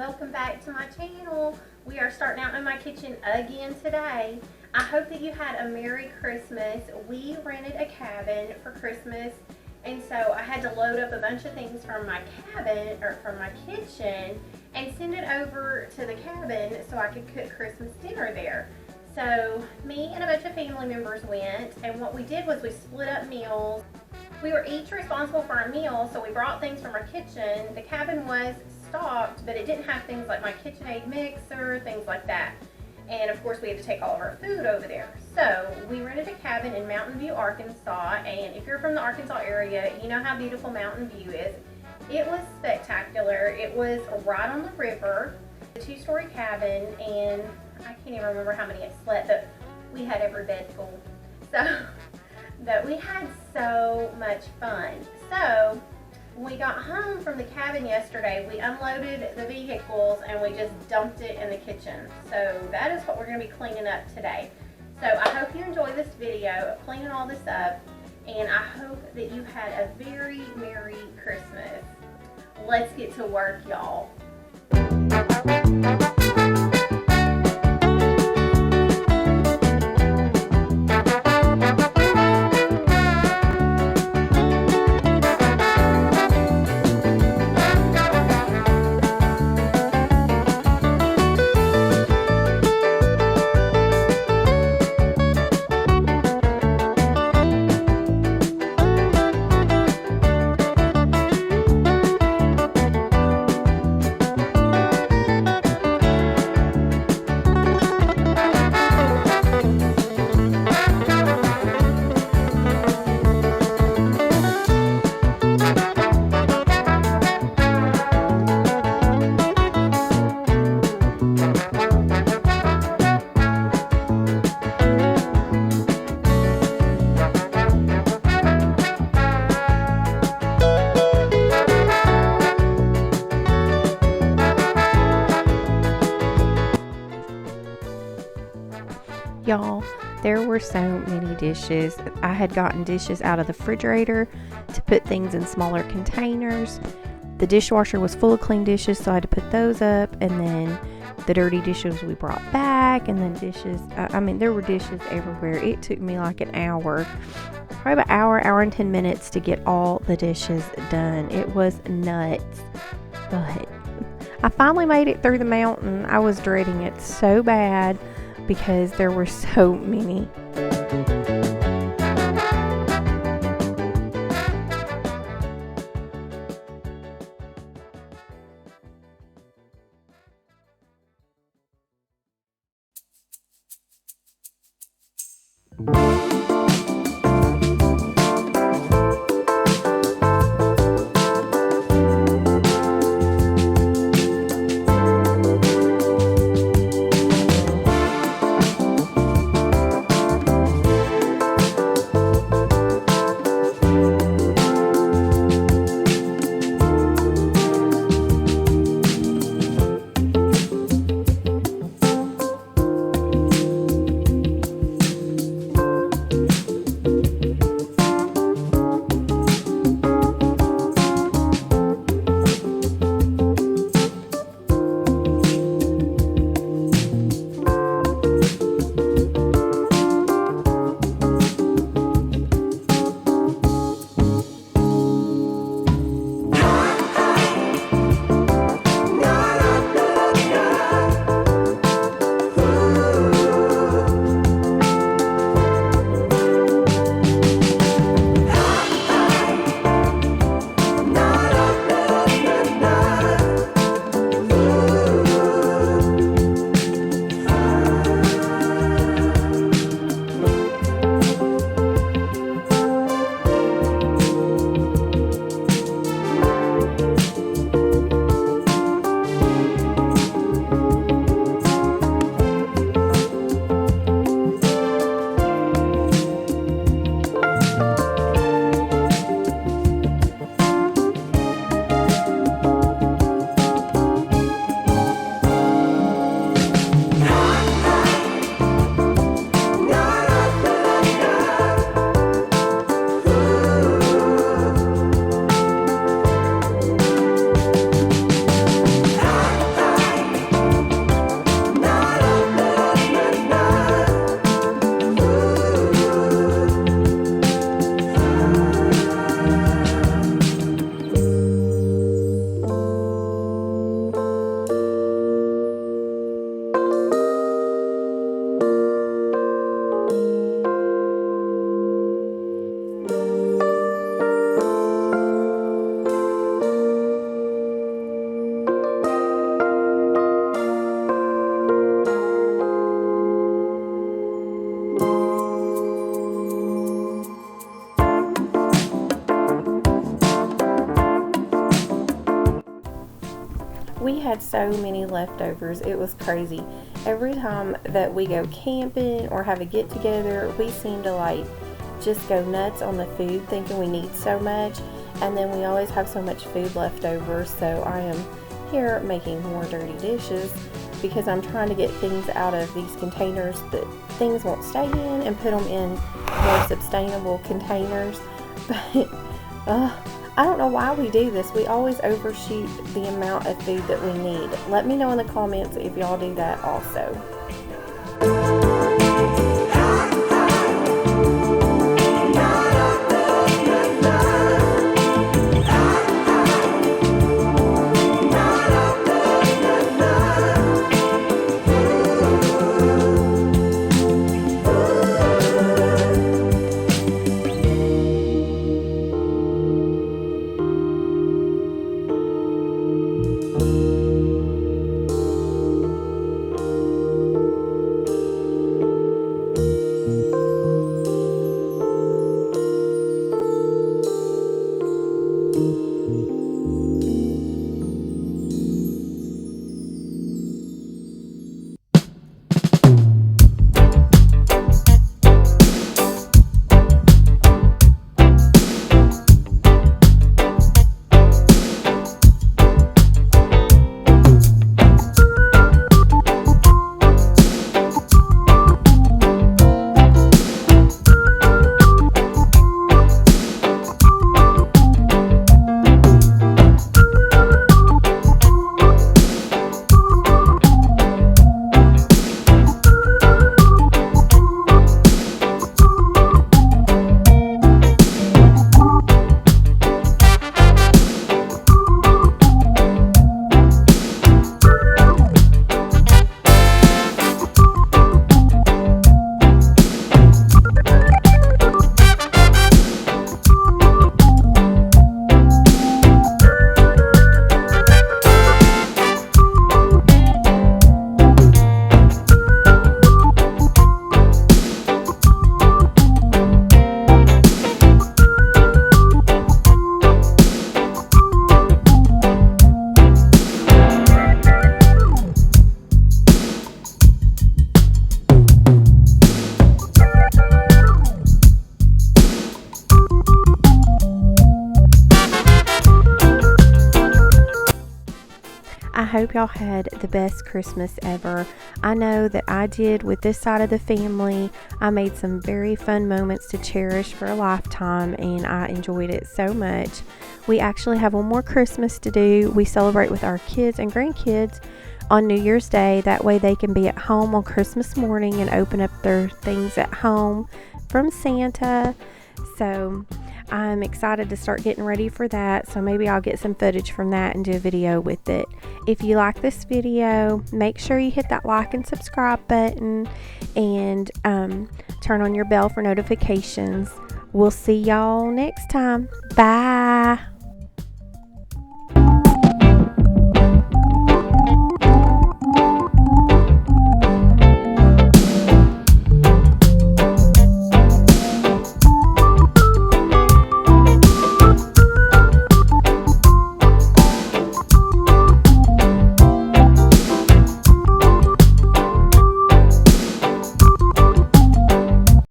welcome back to my channel. We are starting out in my kitchen again today. I hope that you had a Merry Christmas. We rented a cabin for Christmas, and so I had to load up a bunch of things from my cabin, or from my kitchen, and send it over to the cabin so I could cook Christmas dinner there. So me and a bunch of family members went, and what we did was we split up meals. We were each responsible for a meal, so we brought things from our kitchen. The cabin was stocked, but it didn't have things like my KitchenAid mixer, things like that. And of course we had to take all of our food over there. So we rented a cabin in Mountain View, Arkansas, and if you're from the Arkansas area, you know how beautiful Mountain View is. It was spectacular. It was right on the river, a 2-story cabin, and I can't even remember how many it slept, but we had every bed full. But we had so much fun. So when we got home from the cabin yesterday, we unloaded the vehicles and we just dumped it in the kitchen. So that is what we're going to be cleaning up today. So I hope you enjoy this video of cleaning all this up, and I hope that you had a very Merry Christmas. Let's get to work, y'all. Y'all, there were so many dishes. I had gotten dishes out of the refrigerator to put things in smaller containers. The dishwasher was full of clean dishes, so I had to put those up, and then the dirty dishes we brought back, and then dishes, there were dishes everywhere. It took me like an hour, probably about hour and 10 minutes to get all the dishes done. It was nuts, but I finally made it through the mountain. I was dreading it so bad because there were so many. We had so many leftovers. It was crazy. Every time that we go camping or have a get together, we seem to like just go nuts on the food, thinking we need so much, and then we always have so much food left over. So I am here making more dirty dishes because I'm trying to get things out of these containers that things won't stay in and put them in more sustainable containers. But I don't know why we do this. We always overshoot the amount of food that we need. Let me know in the comments if y'all do that also. I hope y'all had the best Christmas ever. I know that I did with this side of the family. I made some very fun moments to cherish for a lifetime, and I enjoyed it so much. We actually have one more Christmas to do. We celebrate with our kids and grandkids on New Year's Day. That way they can be at home on Christmas morning and open up their things at home from Santa. So I'm excited to start getting ready for that. So maybe I'll get some footage from that and do a video with it. If you like this video, make sure you hit that like and subscribe button and turn on your bell for notifications. We'll see y'all next time. Bye.